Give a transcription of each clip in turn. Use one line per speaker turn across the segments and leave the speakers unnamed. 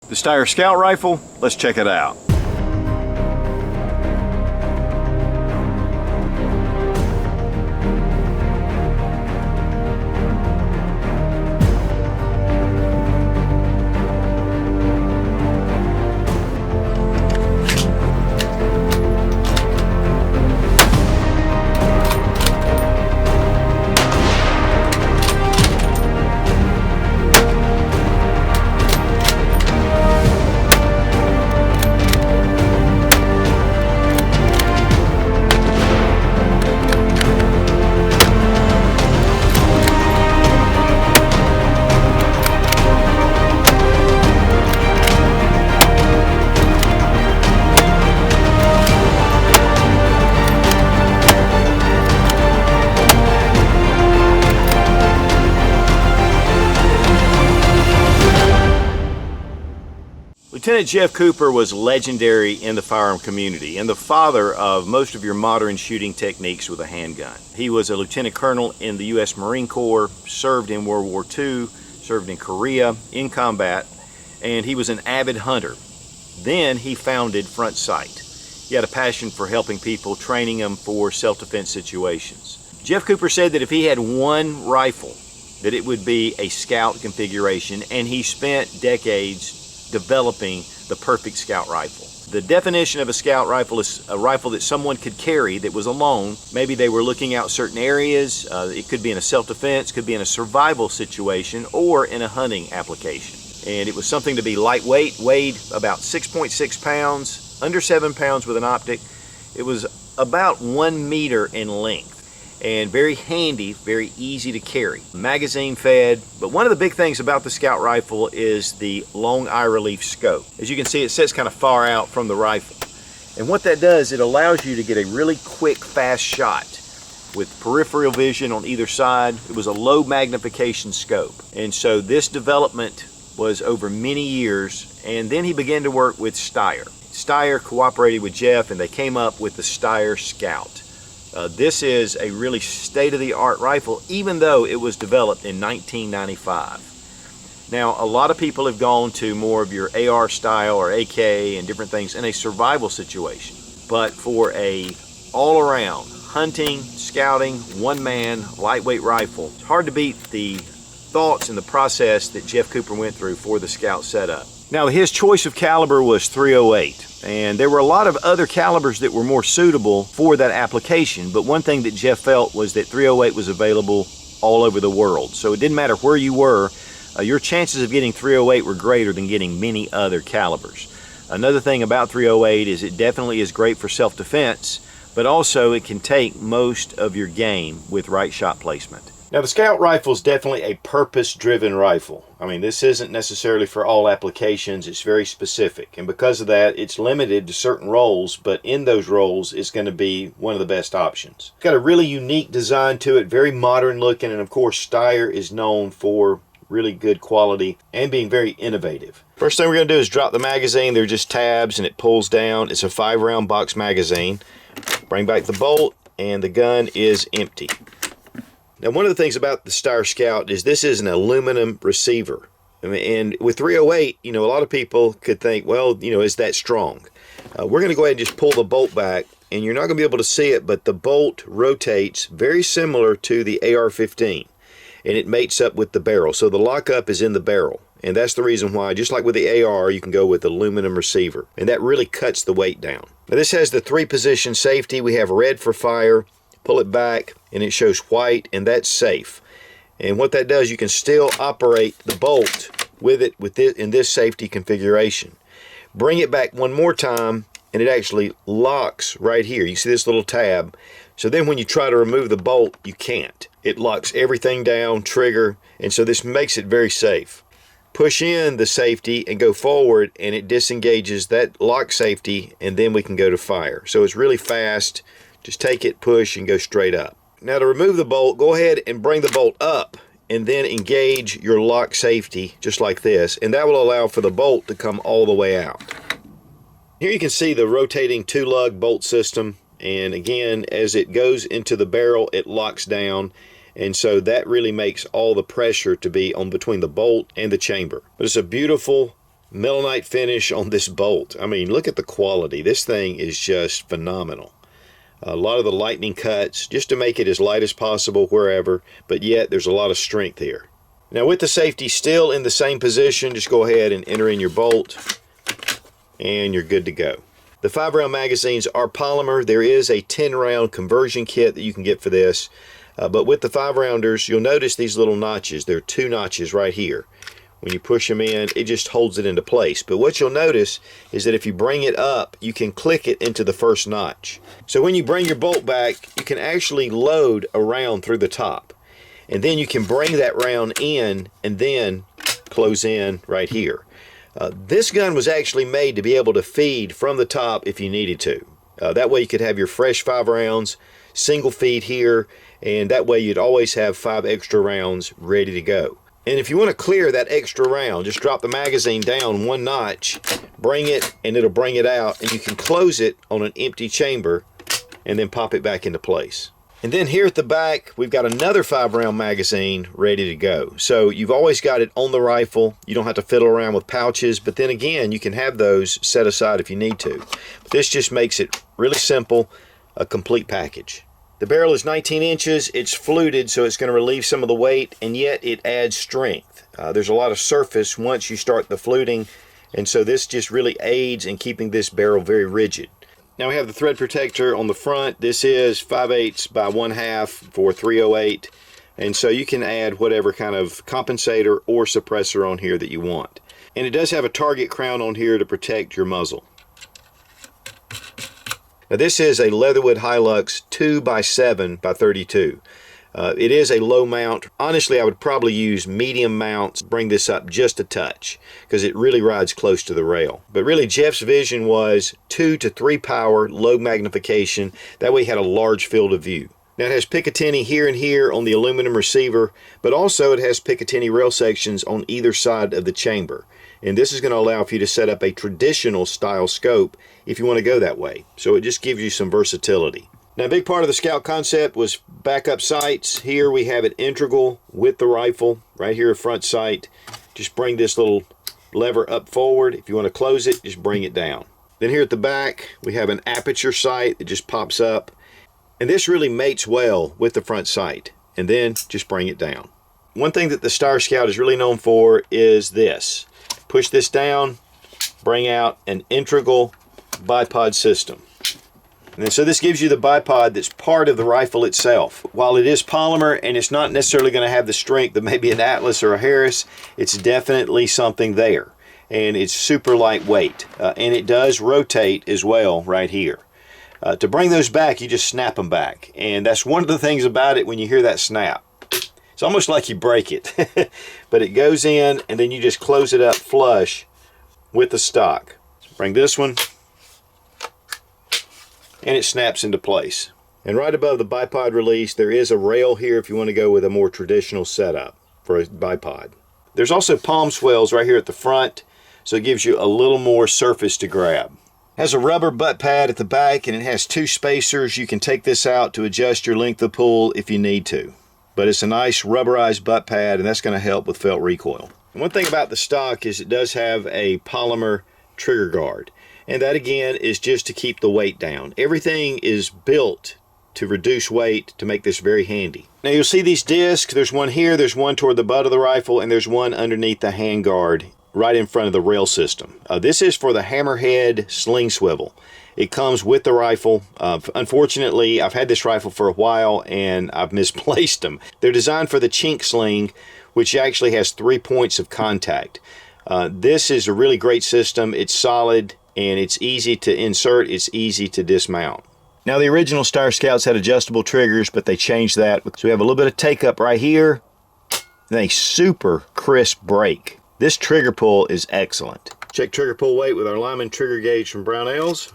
The Steyr Scout rifle, let's check it out. Lieutenant Jeff Cooper was legendary in the firearm community and the father of most of your modern shooting techniques with a handgun. He was a lieutenant colonel in the U.S. Marine Corps, served in World War II, served in Korea in combat, and he was an avid hunter. Then he founded Front Sight. He had a passion for helping people, training them for self-defense situations. Jeff Cooper said that if he had one rifle, that it would be a Scout configuration, and he spent decades developing the perfect Scout rifle. The definition of a Scout rifle is a rifle that someone could carry that was alone. Maybe they were looking out certain areas. It could be in a self-defense, could be in a survival situation, or in a hunting application. And it was something to be lightweight, weighed about 6.6 pounds, under 7 pounds with an optic. It was about 1 meter in length. And very handy, very easy to carry. Magazine fed, but one of the big things about the Scout rifle is the long eye relief scope. As you can see, it sits kind of far out from the rifle. And what that does, it allows you to get a really quick, fast shot with peripheral vision on either side. It was a low magnification scope. And so this development was over many years, and then he began to work with Steyr. Steyr cooperated with Jeff, and they came up with the Steyr Scout. This is a really state-of-the-art rifle, even though it was developed in 1995. Now, a lot of people have gone to more of your AR style or AK and different things in a survival situation. But for a all-around hunting, scouting, one-man, lightweight rifle, it's hard to beat the thoughts and the process that Jeff Cooper went through for the Scout setup. Now, his choice of caliber was .308, and there were a lot of other calibers that were more suitable for that application, but one thing that Jeff felt was that .308 was available all over the world. So it didn't matter where you were, your chances of getting .308 were greater than getting many other calibers. Another thing about .308 is it definitely is great for self-defense, but also it can take most of your game with right shot placement. Now, the Scout rifle is definitely a purpose-driven rifle. I mean, this isn't necessarily for all applications. It's very specific. And because of that, it's limited to certain roles, but in those roles, it's going to be one of the best options. It's got a really unique design to it, very modern looking, and of course, Steyr is known for really good quality and being very innovative. First thing we're going to do is drop the magazine. They're just tabs, and it pulls down. It's a 5-round box magazine. Bring back the bolt, and the gun is empty. Now, one of the things about the Steyr Scout is this is an aluminum receiver. And with .308, a lot of people could think, well, is that strong? We're going to go ahead and just pull the bolt back, and you're not going to be able to see it, but the bolt rotates very similar to the AR-15, and it mates up with the barrel. So the lockup is in the barrel, and that's the reason why, just like with the AR, you can go with aluminum receiver, and that really cuts the weight down. Now, this has the 3-position safety. We have red for fire. Pull it back and it shows white, and that's safe. And what that does, you can still operate the bolt with it in this safety configuration. Bring it back one more time and it actually locks right here. You see this little tab. So then when you try to remove the bolt, you can't. It locks everything down, trigger, and so this makes it very safe. Push in the safety and go forward, and it disengages that lock safety, and then we can go to fire. So it's really fast. Just take it, push, and go straight up. Now, to remove the bolt, go ahead and bring the bolt up and then engage your lock safety just like this, and that will allow for the bolt to come all the way out. Here you can see the rotating 2-lug bolt system, and again, as it goes into the barrel, it locks down, and so that really makes all the pressure to be on between the bolt and the chamber. But it's a beautiful melanite finish on this bolt. I mean, look at the quality. This thing is just phenomenal. A lot of the lightning cuts just to make it as light as possible wherever, but yet there's a lot of strength here. Now with the safety still in the same position, just go ahead and enter in your bolt and you're good to go. The 5-round magazines are polymer. There is a 10-round conversion kit that you can get for this, but with the 5-rounders, you'll notice these little notches. There are 2 notches right here. When you push them in, it just holds it into place. But what you'll notice is that if you bring it up, you can click it into the first notch. So when you bring your bolt back, you can actually load a round through the top. And then you can bring that round in and then close in right here. This gun was actually made to be able to feed from the top if you needed to. That way you could have your fresh 5 rounds, single feed here, and that way you'd always have 5 extra rounds ready to go. And if you want to clear that extra round, just drop the magazine down 1 notch, bring it, and it'll bring it out, and you can close it on an empty chamber and then pop it back into place. And then here at the back, we've got another 5-round magazine ready to go. So you've always got it on the rifle. You don't have to fiddle around with pouches, but then again, you can have those set aside if you need to. But this just makes it really simple, a complete package. The barrel is 19 inches, it's fluted, so it's going to relieve some of the weight, and yet it adds strength. There's a lot of surface once you start the fluting, and so this just really aids in keeping this barrel very rigid. Now we have the thread protector on the front. This is 5/8 by 1/2 for 308, and so you can add whatever kind of compensator or suppressor on here that you want. And it does have a target crown on here to protect your muzzle. Now this is a Leatherwood Hilux 2x7 by 32. It is a low mount. Honestly, I would probably use medium mounts, bring this up just a touch, because it really rides close to the rail. But really Jeff's vision was 2 to 3 power, low magnification. That way he had a large field of view. Now it has Picatinny here and here on the aluminum receiver, but also it has Picatinny rail sections on either side of the chamber. And this is going to allow for you to set up a traditional style scope if you want to go that way. So it just gives you some versatility. Now a big part of the Scout concept was backup sights. Here we have it integral with the rifle, right here, a front sight. Just bring this little lever up forward. If you want to close it, just bring it down. Then here at the back, we have an aperture sight that just pops up. And this really mates well with the front sight. And then just bring it down. One thing that the Steyr Scout is really known for is this. Push this down, bring out an integral bipod system. And so this gives you the bipod that's part of the rifle itself. While it is polymer and it's not necessarily going to have the strength of maybe an Atlas or a Harris, it's definitely something there. And it's super lightweight. And it does rotate as well right here. To bring those back, you just snap them back. And that's one of the things about it when you hear that snap. It's almost like you break it. But it goes in and then you just close it up flush with the stock. Bring this one and it snaps into place. And right above the bipod release, there is a rail here if you want to go with a more traditional setup for a bipod. There's also palm swells right here at the front, so it gives you a little more surface to grab. It has a rubber butt pad at the back and it has 2 spacers. You can take this out to adjust your length of pull if you need to. But it's a nice rubberized butt pad and that's going to help with felt recoil. And one thing about the stock is it does have a polymer trigger guard. And that again is just to keep the weight down. Everything is built to reduce weight to make this very handy. Now you'll see these discs. There's one here, there's one toward the butt of the rifle, and there's one underneath the handguard right in front of the rail system. This is for the hammerhead sling swivel. It comes with the rifle. Unfortunately, I've had this rifle for a while and I've misplaced them. They're designed for the chink sling, which actually has 3 points of contact. This is a really great system. It's solid and it's easy to insert. It's easy to dismount. Now the original Steyr Scouts had adjustable triggers, but they changed that. So we have a little bit of take up right here and a super crisp break. This trigger pull is excellent. Check trigger pull weight with our Lyman trigger gauge from Brownells.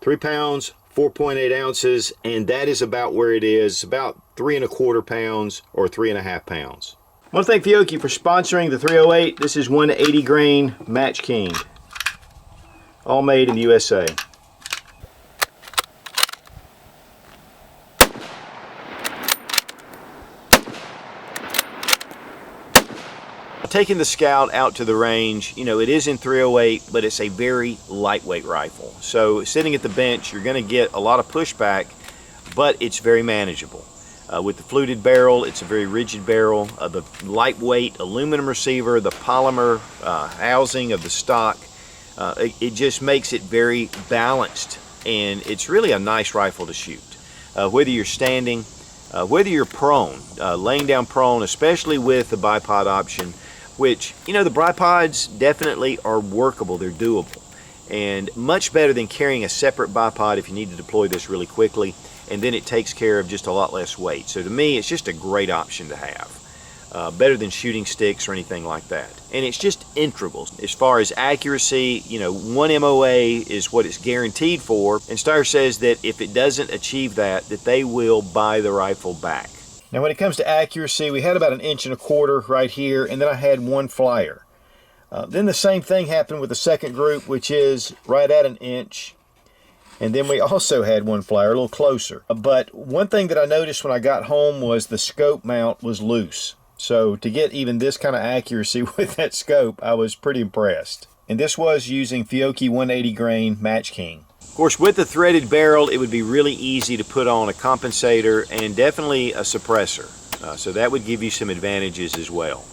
3 pounds, 4.8 ounces, and that is about where it is, about 3 1/4 pounds or 3 1/2 pounds. I want to thank Fiocchi for sponsoring the 308. This is 180 grain Match King, all made in the USA. taking the Scout out to the range, you know, it is in 308, but it's a very lightweight rifle. So sitting at the bench, you're going to get a lot of pushback, but it's very manageable. With the fluted barrel, it's a very rigid barrel. The lightweight aluminum receiver, the polymer housing of the stock, it just makes it very balanced, and it's really a nice rifle to shoot. Whether you're standing, whether you're prone, laying down prone, especially with the bipod option, which, you know, the bipods definitely are workable, they're doable, and much better than carrying a separate bipod if you need to deploy this really quickly, and then it takes care of just a lot less weight. So to me, it's just a great option to have. Better than shooting sticks or anything like that. And it's just integral. As far as accuracy, you know, 1 MOA is what it's guaranteed for, and Steyr says that if it doesn't achieve that, that they will buy the rifle back. Now when it comes to accuracy, we had about 1.25 inches right here, and then I had 1 flyer. Then the same thing happened with the second group, which is right at 1 inch. And then we also had 1 flyer, a little closer. But one thing that I noticed when I got home was the scope mount was loose. So to get even this kind of accuracy with that scope, I was pretty impressed. And this was using Fiocchi 180 grain Match King. Of course, with the threaded barrel, it would be really easy to put on a compensator and definitely a suppressor. So that would give you some advantages as well.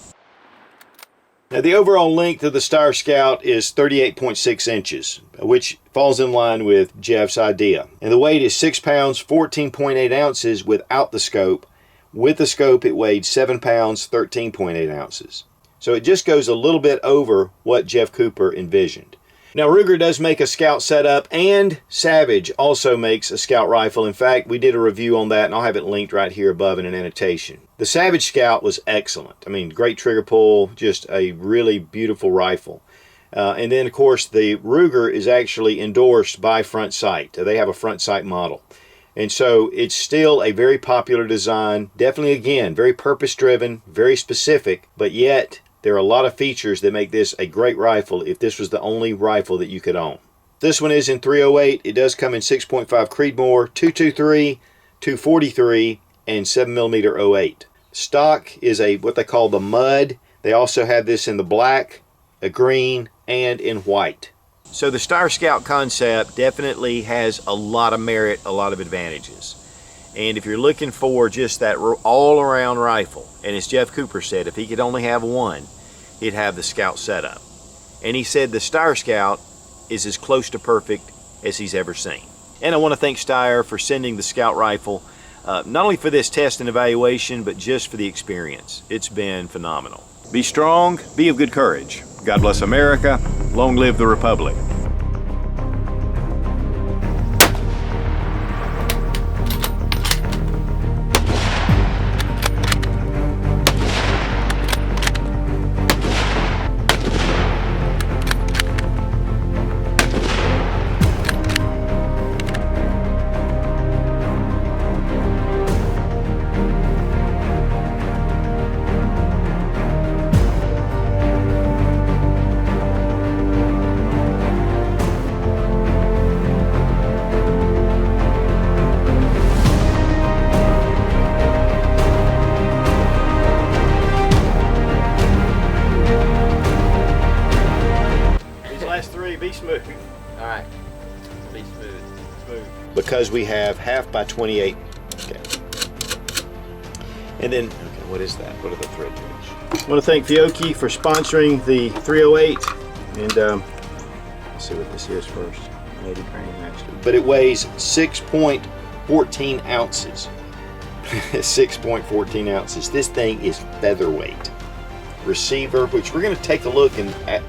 Now the overall length of the Steyr Scout is 38.6 inches, which falls in line with Jeff's idea. And the weight is 6 pounds, 14.8 ounces without the scope. With the scope, it weighed 7 pounds, 13.8 ounces. So it just goes a little bit over what Jeff Cooper envisioned. Now Ruger does make a Scout setup, and Savage also makes a Scout rifle. In fact, we did a review on that, and I'll have it linked right here above in an annotation. The Savage Scout was excellent. I mean, great trigger pull, just a really beautiful rifle. And then, of course, the Ruger is actually endorsed by Front Sight. They have a Front Sight model. And so it's still a very popular design. Definitely, again, very purpose-driven, very specific, but yet there are a lot of features that make this a great rifle if this was the only rifle that you could own. This one is in 308. It does come in 6.5 Creedmoor, 223, 243, and 7mm 08. Stock is what they call the mud. They also have this in the black, a green, and in white. So the Steyr Scout concept definitely has a lot of merit, a lot of advantages. And if you're looking for just that all-around rifle, and as Jeff Cooper said, if he could only have one, he'd have the Scout setup. And he said the Steyr Scout is as close to perfect as he's ever seen. And I want to thank Steyr for sending the Scout rifle, not only for this test and evaluation, but just for the experience. It's been phenomenal. Be strong, be of good courage. God bless America. Long live the Republic. Be smooth.
All right. Be smooth.
Smooth. Because we have 1/2 by 28. Okay. And then, okay, what is that? What are the thread gauge? I want to thank Fiocchi for sponsoring the 308. And let's see what this is first. 80 grain actually. But it weighs 6.14 ounces. 6.14 ounces. This thing is featherweight. Receiver, which we're going to take a look at.